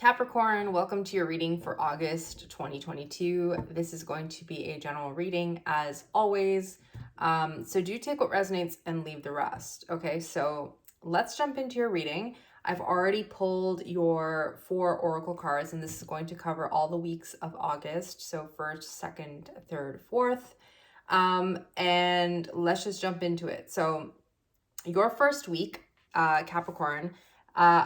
Capricorn, welcome to your reading for August 2022. This is going to be a general reading as always. So do take what resonates and leave the rest. Okay, so let's jump into your reading. I've already pulled your 4 oracle cards, and this is going to cover all the weeks of August. So 1st, 2nd, 3rd, 4th. And let's just jump into it. So your first week, Capricorn,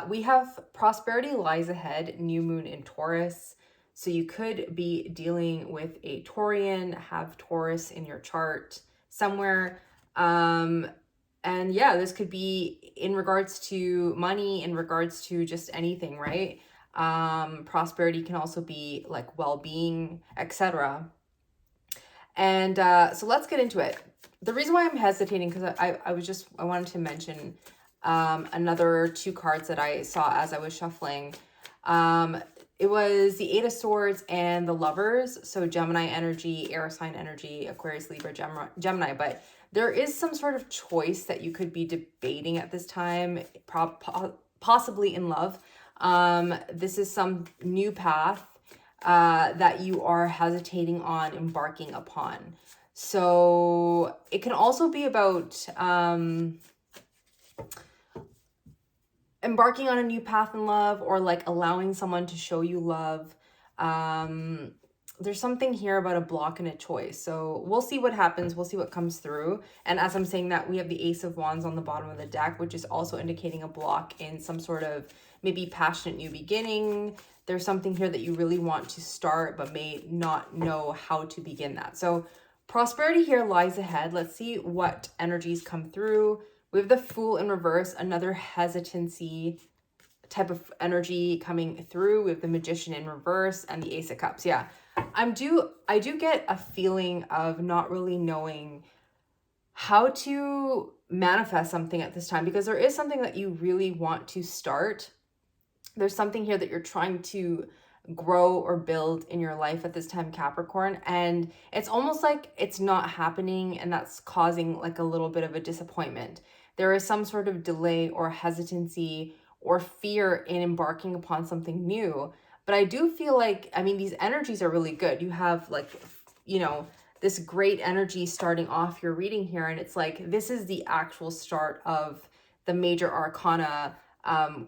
we have prosperity lies ahead, new moon in Taurus. So you could be dealing with a Taurian, have Taurus in your chart somewhere. And yeah, this could be in regards to money, in regards to just anything, right? Prosperity can also be like well-being, etc. And so let's get into it. The reason why I'm hesitating, because I wanted to mention another 2 cards that I saw as I was shuffling. It was the 8 of Swords and the Lovers. So Gemini energy, air sign energy, Aquarius, Libra, Gemini. But there is some sort of choice that you could be debating at this time, possibly in love. This is some new path that you are hesitating on embarking upon. So it can also be about embarking on a new path in love, or like allowing someone to show you love. There's something here about a block and a choice. So we'll see what happens. We'll see what comes through. And as I'm saying that, we have the Ace of Wands on the bottom of the deck, which is also indicating a block in some sort of maybe passionate new beginning. There's something here that you really want to start, but may not know how to begin that. So prosperity here lies ahead. Let's see what energies come through. We have the Fool in reverse, another hesitancy type of energy coming through. We have the Magician in reverse and the Ace of Cups. Yeah, I do get a feeling of not really knowing how to manifest something at this time, because there is something that you really want to start. There's something here that you're trying to grow or build in your life at this time, Capricorn, and it's almost like it's not happening, and that's causing like a little bit of a disappointment. There is some sort of delay or hesitancy or fear in embarking upon something new. But I do feel like, I mean, these energies are really good. You have like, you know, this great energy starting off your reading here, and it's like this is the actual start of the major arcana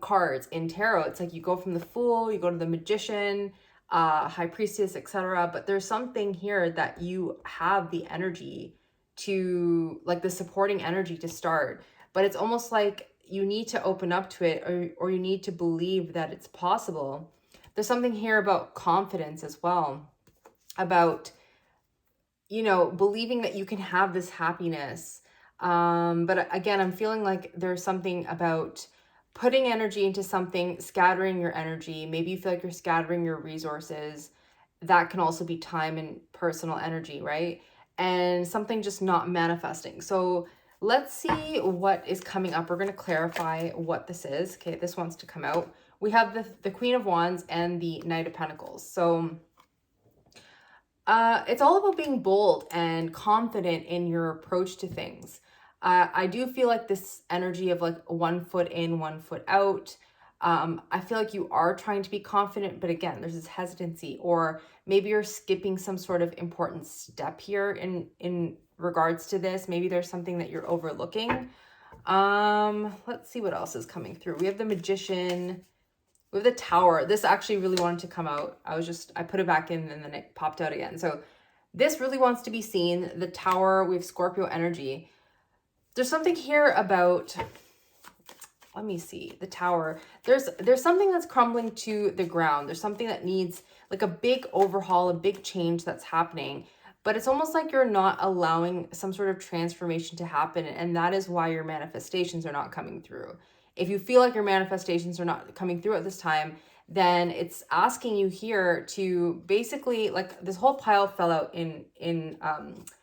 cards in tarot. It's like you go from the Fool, you go to the Magician, High Priestess, etc. But there's something here that you have the energy to, like the supporting energy to start. But it's almost like you need to open up to it, or you need to believe that it's possible. There's something here about confidence as well, about, you know, believing that you can have this happiness. But again, I'm feeling like there's something about putting energy into something, scattering your energy. Maybe you feel like you're scattering your resources. That can also be time and personal energy, right? And something just not manifesting. So let's see what is coming up. We're going to clarify what this is. Okay, this wants to come out. We have the Queen of Wands and the Knight of Pentacles. So it's all about being bold and confident in your approach to things. I do feel like this energy of like 1 foot in, 1 foot out. I feel like you are trying to be confident, but again, there's this hesitancy, or maybe you're skipping some sort of important step here in regards to this. Maybe there's something that you're overlooking. Let's see what else is coming through. We have the Magician. We have the Tower. This actually really wanted to come out. I put it back in and then it popped out again. So this really wants to be seen. The Tower, we have Scorpio energy. There's something here about, let me see, the Tower. There's something that's crumbling to the ground. There's something that needs like a big overhaul, a big change that's happening. But it's almost like you're not allowing some sort of transformation to happen. And that is why your manifestations are not coming through. If you feel like your manifestations are not coming through at this time, then it's asking you here to basically, like this whole pile fell out in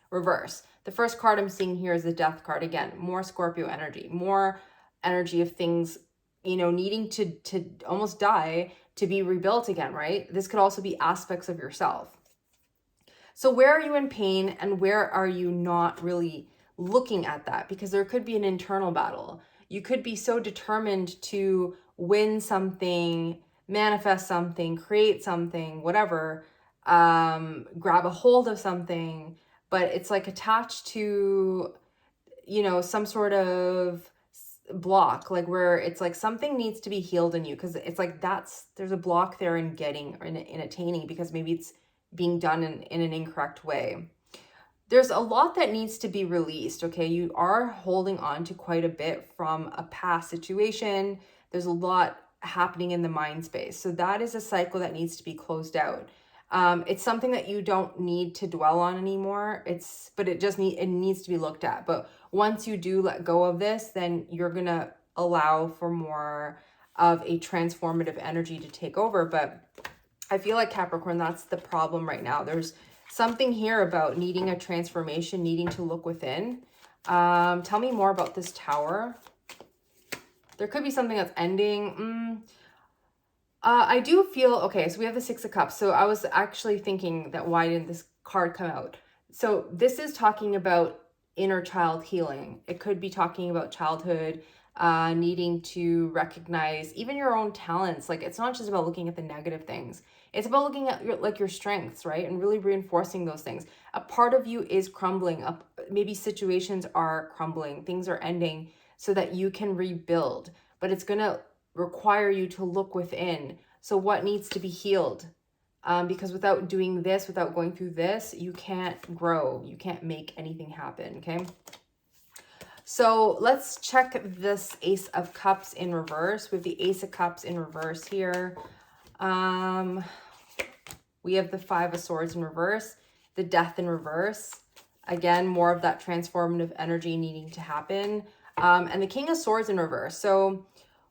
reverse. The first card I'm seeing here is the Death card. Again, more Scorpio energy, more energy of things, you know, needing to almost die to be rebuilt again, right? This could also be aspects of yourself. So where are you in pain, and where are you not really looking at that? Because there could be an internal battle. You could be so determined to win something manifest something, create something, whatever, grab a hold of something, but it's like attached to, you know, some sort of block, like where it's like something needs to be healed in you, because it's like there's a block there in getting, in attaining, because maybe it's being done in an incorrect way. There's a lot that needs to be released, okay? You are holding on to quite a bit from a past situation. There's a lot happening in the mind space. So that is a cycle that needs to be closed out. It's something that you don't need to dwell on anymore. But it needs to be looked at. But once you do let go of this, then you're gonna allow for more of a transformative energy to take over. But I feel like Capricorn, that's the problem right now. There's something here about needing a transformation, needing to look within. Tell me more about this Tower. There could be something that's ending. I do feel, okay, so we have the Six of Cups. So I was actually thinking that why didn't this card come out? So this is talking about inner child healing. It could be talking about childhood, needing to recognize even your own talents. Like, it's not just about looking at the negative things. It's about looking at your strengths, right? And really reinforcing those things. A part of you is crumbling up. Maybe situations are crumbling. Things are ending so that you can rebuild. But it's going to require you to look within. So what needs to be healed? Because without doing this, without going through this, you can't grow. You can't make anything happen, okay? So let's check this Ace of Cups in reverse. We have the Ace of Cups in reverse here. We have the Five of Swords in reverse, the Death in reverse. Again, more of that transformative energy needing to happen. And the King of Swords in reverse. So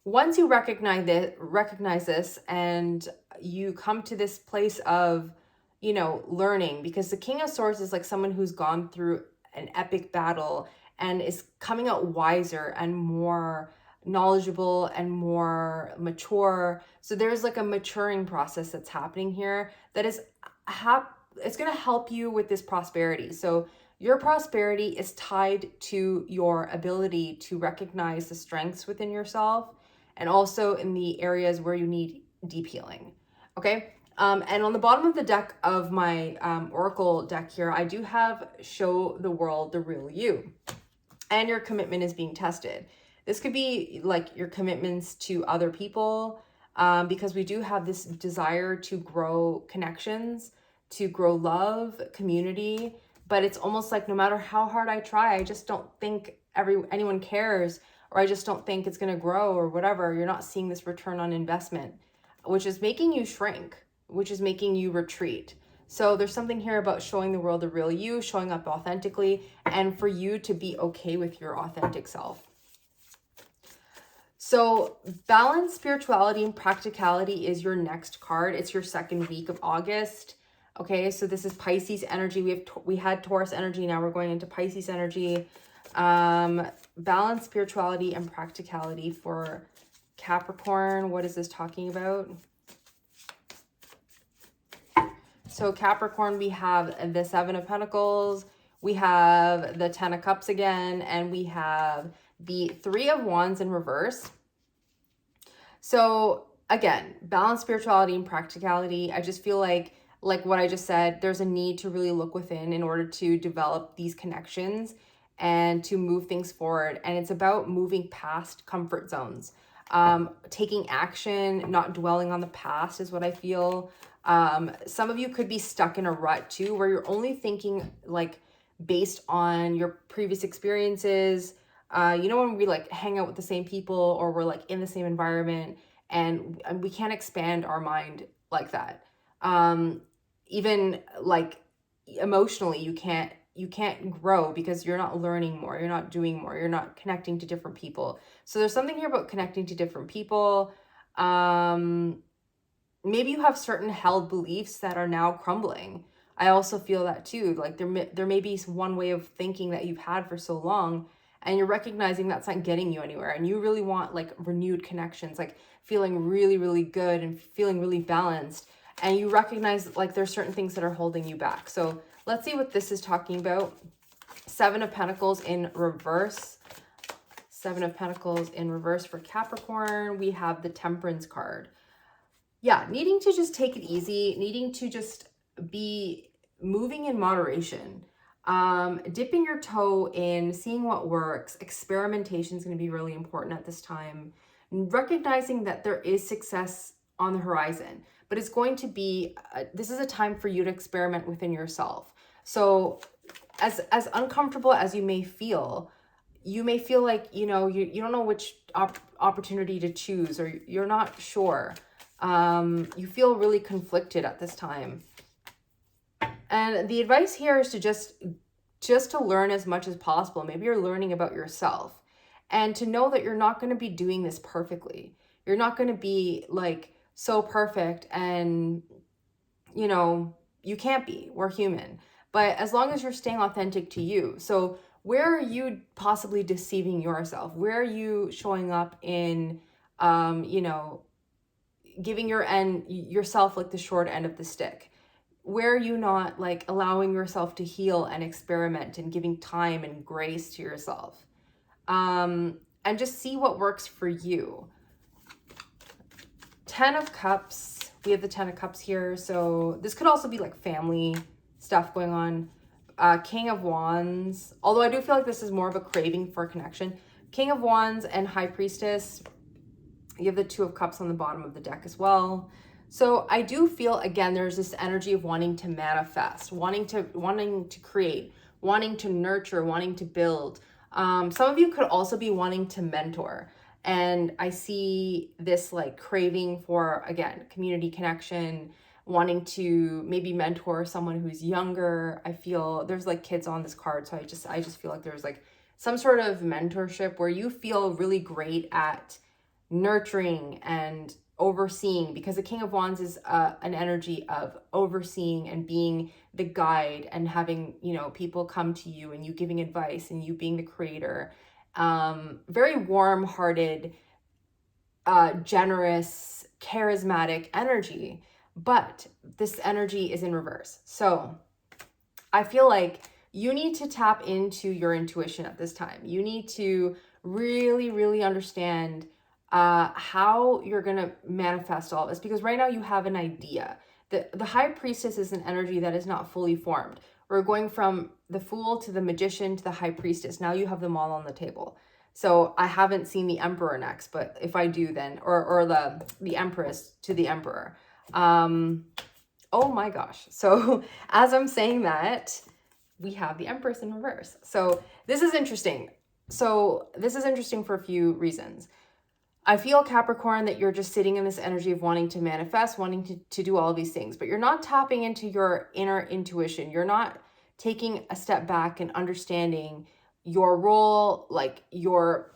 once you recognize this and you come to this place of, you know, learning, because the King of Swords is like someone who's gone through an epic battle and is coming out wiser and more knowledgeable and more mature. So there's like a maturing process that's happening here that is it's going to help you with this prosperity. So your prosperity is tied to your ability to recognize the strengths within yourself and also in the areas where you need deep healing. Okay. And on the bottom of the deck of my Oracle deck here, I do have Show the World the Real You. And your commitment is being tested. This could be like your commitments to other people, because we do have this desire to grow connections, to grow love, community. But it's almost like no matter how hard I try, I just don't think anyone cares, or I just don't think it's going to grow or whatever. You're not seeing this return on investment, which is making you shrink, which is making you retreat. So there's something here about showing the world the real you, showing up authentically, and for you to be okay with your authentic self. So balance, spirituality, and practicality is your next card. It's your second week of August. Okay, so this is Pisces energy. We had Taurus energy. Now we're going into Pisces energy. Balance, spirituality, and practicality for Capricorn. What is this talking about? So Capricorn, we have the Seven of Pentacles, we have the Ten of Cups again, and we have the Three of Wands in reverse. So again, balance, spirituality, and practicality. I just feel like what I just said, there's a need to really look within in order to develop these connections and to move things forward. And it's about moving past comfort zones, taking action, not dwelling on the past is what I feel. Some of you could be stuck in a rut too, where you're only thinking like based on your previous experiences. You know, when we like hang out with the same people or we're like in the same environment and we can't expand our mind like that. Even like emotionally, you can't grow because you're not learning more, you're not doing more, you're not connecting to different people. So there's something here about connecting to different people. Maybe you have certain held beliefs that are now crumbling. I also feel that too. Like there may be one way of thinking that you've had for so long, and you're recognizing that's not getting you anywhere. And you really want like renewed connections, like feeling really, really good and feeling really balanced. And you recognize like there's certain things that are holding you back. So let's see what this is talking about. Seven of Pentacles in reverse. Seven of Pentacles in reverse for Capricorn. We have the Temperance card. Yeah, needing to just take it easy, needing to just be moving in moderation, dipping your toe in, seeing what works. Experimentation is going to be really important at this time. Recognizing that there is success on the horizon, but it's going to be, this is a time for you to experiment within yourself. So as uncomfortable as you may feel like, you know, you don't know which opportunity to choose, or you're not sure. You feel really conflicted at this time. And the advice here is to just to learn as much as possible. Maybe you're learning about yourself, and to know that you're not going to be doing this perfectly. You're not going to be like so perfect, and you know, you can't be. We're human. But as long as you're staying authentic to you. So where are you possibly deceiving yourself? Where are you showing up in, you know, giving yourself like the short end of the stick? Where are you not like allowing yourself to heal and experiment and giving time and grace to yourself? And just see what works for you. 10 of Cups. We have the 10 of Cups here. So this could also be like family stuff going on. King of Wands. Although I do feel like this is more of a craving for connection. King of Wands and High Priestess. You have the Two of Cups on the bottom of the deck as well. So I do feel, again, there's this energy of wanting to manifest, wanting to create, wanting to nurture, wanting to build. Some of you could also be wanting to mentor. And I see this like craving for, again, community connection, wanting to maybe mentor someone who's younger. I feel there's like kids on this card. So I just feel like there's like some sort of mentorship where you feel really great at nurturing and overseeing, because the King of Wands is an energy of overseeing and being the guide, and having, you know, people come to you and you giving advice and you being the creator. Very warm-hearted, generous, charismatic energy, but this energy is in reverse. So I feel like you need to tap into your intuition at this time. You need to really, really understand how you're going to manifest all of this, because right now you have an idea. The High Priestess is an energy that is not fully formed. We're going from the Fool to the Magician to the High Priestess. Now you have them all on the table. So I haven't seen the Emperor next, but if I do, then or the Empress to the Emperor. Oh my gosh. So as I'm saying that, we have the Empress in reverse. So this is interesting. So this is interesting for a few reasons. I feel, Capricorn, that you're just sitting in this energy of wanting to manifest, wanting to do all of these things, but you're not tapping into your inner intuition. You're not taking a step back and understanding your role, like your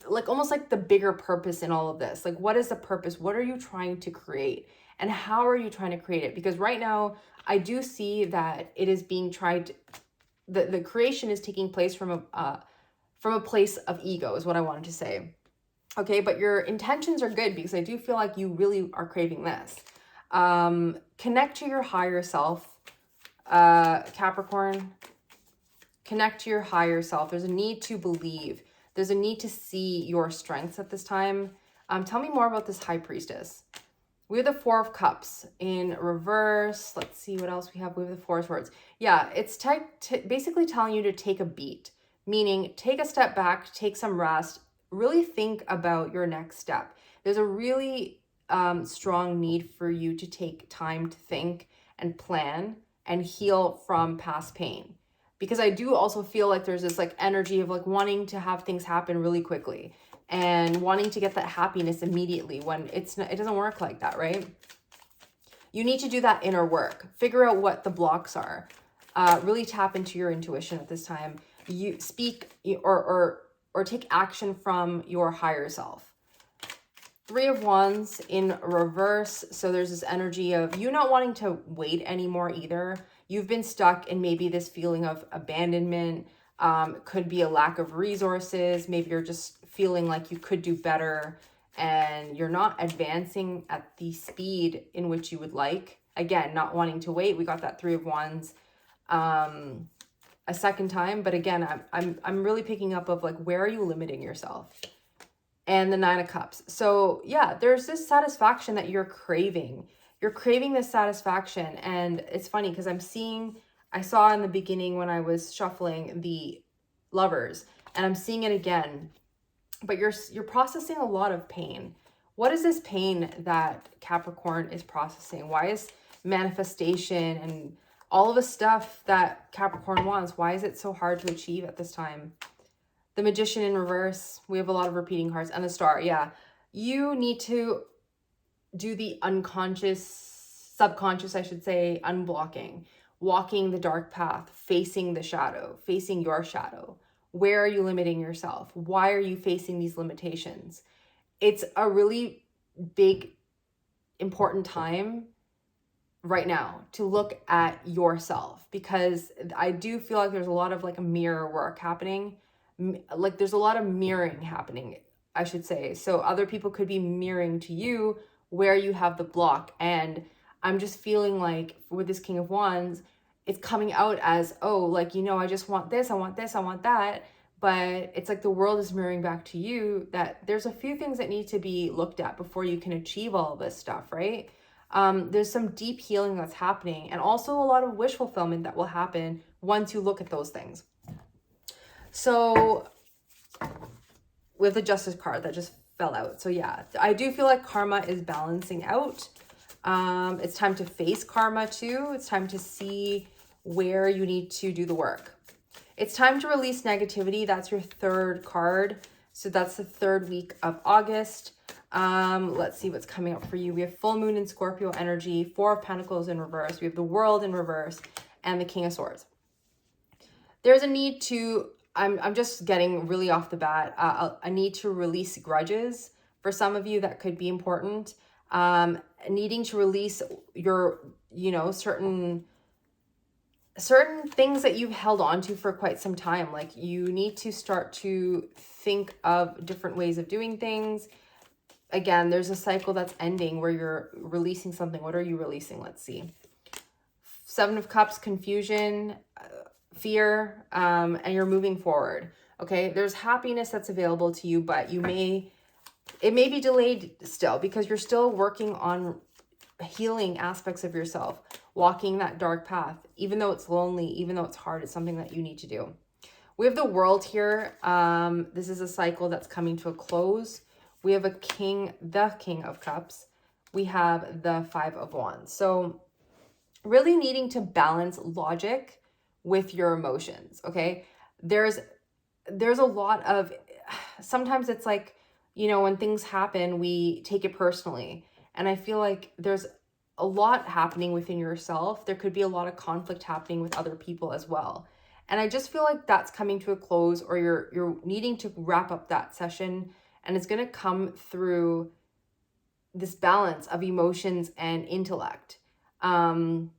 like almost like the bigger purpose in all of this. Like, what is the purpose? What are you trying to create? And how are you trying to create it? Because right now I do see that it is being tried, the creation is taking place from a place of ego, is what I wanted to say. Okay, but your intentions are good, because I do feel like you really are craving this. Connect to your higher self, Capricorn. Connect to your higher self. There's a need to believe. There's a need to see your strengths at this time. Tell me more about this High Priestess. We have the Four of Cups in reverse. Let's see what else we have. We have the Four of Swords. Yeah, it's basically telling you to take a beat, meaning take a step back, take some rest, really think about your next step. There's a really strong need for you to take time to think and plan and heal from past pain. Because I do also feel like there's this like energy of like wanting to have things happen really quickly and wanting to get that happiness immediately, when it doesn't work like that, right? You need to do that inner work. Figure out what the blocks are. Really tap into your intuition at this time. You speak or take action from your higher self. Three of Wands in reverse. So there's this energy of you not wanting to wait anymore either. You've been stuck in maybe this feeling of abandonment. Could be a lack of resources. Maybe you're just feeling like you could do better and you're not advancing at the speed in which you would like. Again, not wanting to wait. We got that Three of Wands a second time, but again, I'm really picking up of like, where are you limiting yourself? and the Nine of Cups. So yeah, there's this satisfaction that you're craving. You're craving this satisfaction. And it's funny because I saw in the beginning when I was shuffling the Lovers, and I'm seeing it again, but you're processing a lot of pain. What is this pain that Capricorn is processing? Why is manifestation and all of the stuff that Capricorn wants, why is it so hard to achieve at this time? The Magician in reverse. We have a lot of repeating cards. And the Star. Yeah. You need to do the subconscious, I should say, unblocking. Walking the dark path. Facing the shadow. Facing your shadow. Where are you limiting yourself? Why are you facing these limitations? It's a really big, important time right now to look at yourself, because I do feel like there's a lot of like mirror work happening. Like there's a lot of mirroring happening, I should say. So other people could be mirroring to you where you have the block. And I'm just feeling like with this King of Wands, it's coming out as, oh, like, you know, I just want this, I want this, I want that. But it's like the world is mirroring back to you that there's a few things that need to be looked at before you can achieve all this stuff, right? There's some deep healing that's happening, and also a lot of wish fulfillment that will happen once you look at those things. So with the Justice card that just fell out. So yeah, I do feel like karma is balancing out. It's time to face karma too. It's time to see where you need to do the work. It's time to release negativity. That's your third card. So that's the third week of August. Let's see what's coming up for you. We have full moon in Scorpio energy, Four of Pentacles in reverse. We have the World in reverse and the King of Swords. There's a need to, I'm just getting really off the bat. I need to release grudges. For some of you, that could be important. Needing to release your, you know, certain things that you've held on to for quite some time. Like you need to start to think of different ways of doing things. Again, there's a cycle that's ending where you're releasing something. What are you releasing? Let's see. Seven of Cups, confusion, fear, and you're moving forward. Okay, there's happiness that's available to you, but it may be delayed still because you're still working on healing aspects of yourself, walking that dark path. Even though it's lonely, even though it's hard, it's something that you need to do. We have the World here. This is a cycle that's coming to a close. We have the King of Cups. We have the Five of Wands. So really needing to balance logic with your emotions, okay? There's a lot of, sometimes it's like, you know, when things happen, we take it personally. And I feel like there's a lot happening within yourself. There could be a lot of conflict happening with other people as well. And I just feel like that's coming to a close, or you're needing to wrap up that session. And it's going to come through this balance of emotions and intellect. And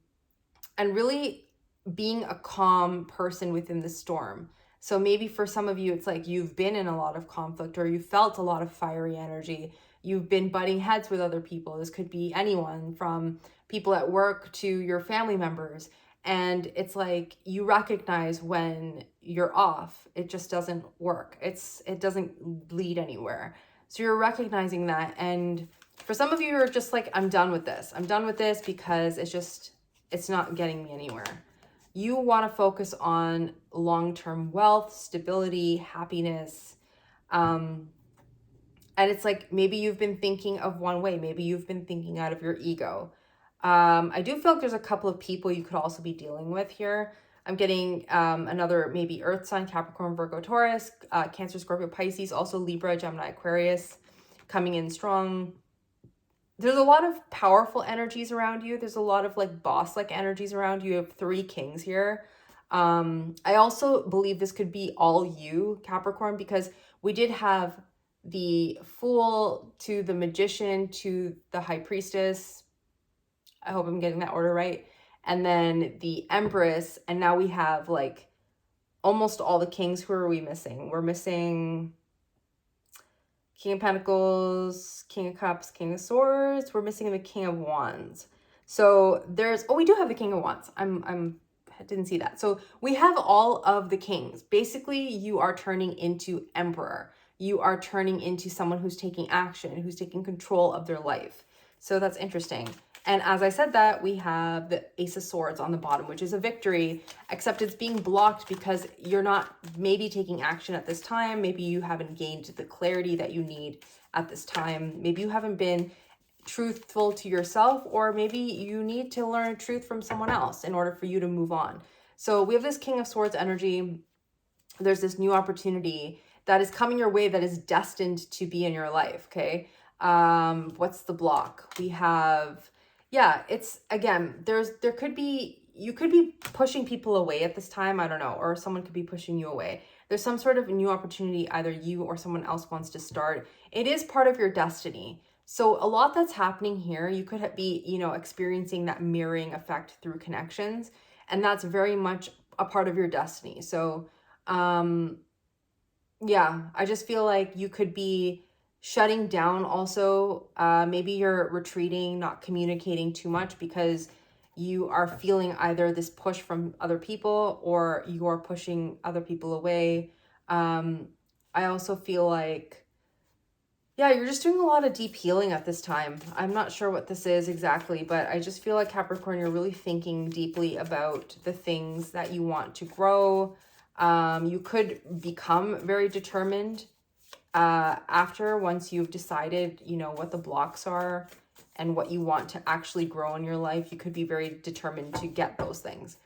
really being a calm person within the storm. So maybe for some of you, it's like you've been in a lot of conflict, or you felt a lot of fiery energy. You've been butting heads with other people. This could be anyone from people at work to your family members. And it's like you recognize when you're off. It just doesn't work. It doesn't lead anywhere. So you're recognizing that. And for some of you, you're just like, I'm done with this. I'm done with this because it's not getting me anywhere. You want to focus on long-term wealth, stability, happiness. And it's like, maybe you've been thinking of one way. Maybe you've been thinking out of your ego. I do feel like there's a couple of people you could also be dealing with here. I'm getting another maybe Earth sign, Capricorn, Virgo, Taurus, Cancer, Scorpio, Pisces, also Libra, Gemini, Aquarius coming in strong. There's a lot of powerful energies around you. There's a lot of like boss-like energies around you. You have three kings here. I also believe this could be all you, Capricorn, because we did have the Fool to the Magician to the High Priestess. I hope I'm getting that order right. And then the Empress. And now we have like almost all the kings. Who are we missing? We're missing King of Pentacles, King of Cups, King of Swords. We're missing the King of Wands. So there's, oh, we do have the King of Wands. I didn't see that. So we have all of the kings. Basically, you are turning into emperor. you are turning into someone who's taking action, who's taking control of their life. So that's interesting. And as I said that, we have the Ace of Swords on the bottom, which is a victory, except it's being blocked because you're not maybe taking action at this time. Maybe you haven't gained the clarity that you need at this time. Maybe you haven't been truthful to yourself, or maybe you need to learn truth from someone else in order for you to move on. So we have this King of Swords energy. There's this new opportunity that is coming your way that is destined to be in your life, okay? What's the block? We have, yeah, it's, again, there could be, you could be pushing people away at this time, I don't know, or someone could be pushing you away. There's some sort of new opportunity either you or someone else wants to start. It is part of your destiny. So a lot that's happening here, you could be, you know, experiencing that mirroring effect through connections, and that's very much a part of your destiny. So, yeah, I just feel like you could be shutting down also. Maybe you're retreating, not communicating too much because you are feeling either this push from other people or you're pushing other people away. I also feel like, yeah, you're just doing a lot of deep healing at this time. I'm not sure what this is exactly, but I just feel like Capricorn, you're really thinking deeply about the things that you want to grow. You could become very determined once you've decided, you know, what the blocks are and what you want to actually grow in your life. You could be very determined to get those things.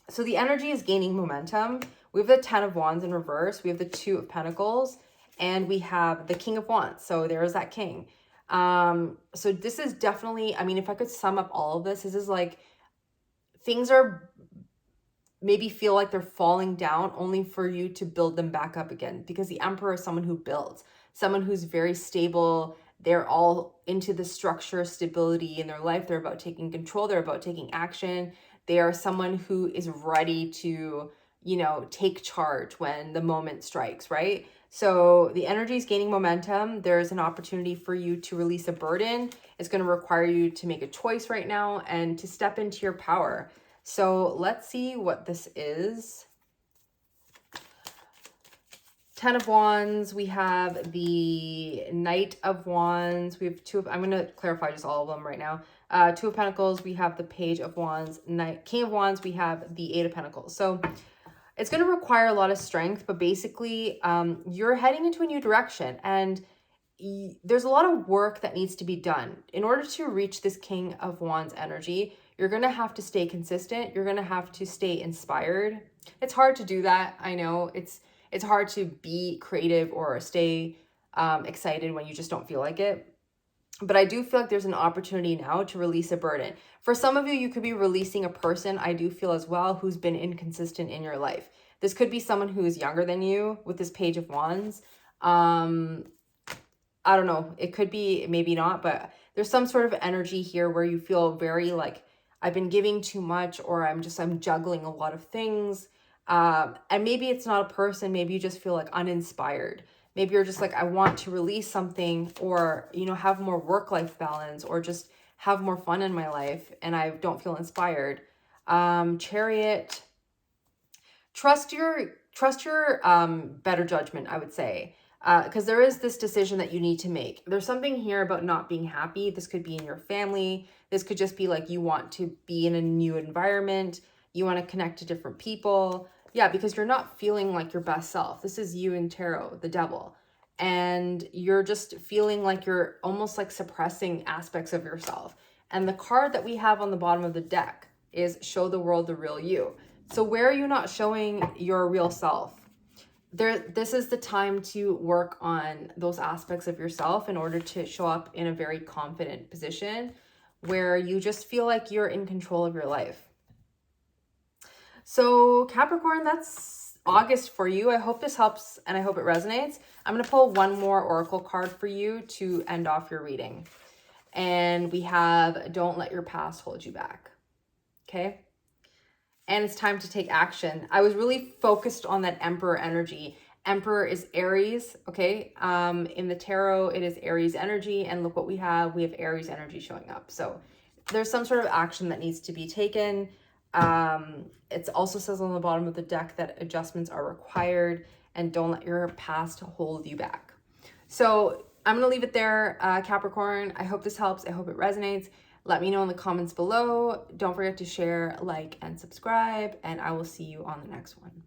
So the energy is gaining momentum. We have the 10 of Wands in reverse. We have the 2 of Pentacles. And we have the King of Wands. So there's that king. So this is definitely, I mean, if I could sum up all of this is like things are maybe feel like they're falling down only for you to build them back up again, because the Emperor is someone who builds, someone who's very stable. They're all into the structure, stability in their life. They're about taking control. They're about taking action. They are someone who is ready to, you know, take charge when the moment strikes, right? So the energy is gaining momentum. There's an opportunity for you to release a burden. It's going to require you to make a choice right now and to step into your power. So let's see what this is. 10 of Wands. We have the Knight of Wands. We have I'm going to clarify just all of them right now. 2 of Pentacles. We have the Page of Wands. King of Wands. We have the 8 of Pentacles. So it's going to require a lot of strength, but basically you're heading into a new direction, and there's a lot of work that needs to be done. In order to reach this King of Wands energy, you're going to have to stay consistent. You're going to have to stay inspired. It's hard to do that. I know it's hard to be creative or stay excited when you just don't feel like it. But I do feel like there's an opportunity now to release a burden. For some of you, you could be releasing a person, I do feel as well, who's been inconsistent in your life. This could be someone who is younger than you with this Page of Wands. I don't know. It could be, maybe not, but there's some sort of energy here where you feel very like, I've been giving too much, or I'm juggling a lot of things. And maybe it's not a person. Maybe you just feel like uninspired. Maybe you're just like, I want to release something, or, you know, have more work-life balance, or just have more fun in my life, and I don't feel inspired. Chariot. Trust your better judgment, I would say. Because there is this decision that you need to make. There's something here about not being happy. This could be in your family. This could just be like you want to be in a new environment. You want to connect to different people. Yeah, because you're not feeling like your best self. This is you in tarot, the devil. And you're just feeling like you're almost like suppressing aspects of yourself. And the card that we have on the bottom of the deck is show the world the real you. So where are you not showing your real self? This is the time to work on those aspects of yourself in order to show up in a very confident position where you just feel like you're in control of your life. So Capricorn, that's August for you. I hope this helps and I hope it resonates. I'm going to pull one more oracle card for you to end off your reading. And we have don't let your past hold you back. Okay? And it's time to take action. I was really focused on that Emperor energy. Emperor is Aries, okay? In the tarot, it is Aries energy. And look what we have. We have Aries energy showing up. So there's some sort of action that needs to be taken. It also says on the bottom of the deck that adjustments are required. and don't let your past hold you back. So I'm going to leave it there, Capricorn. I hope this helps. I hope it resonates. Let me know in the comments below. Don't forget to share, like, and subscribe, and I will see you on the next one.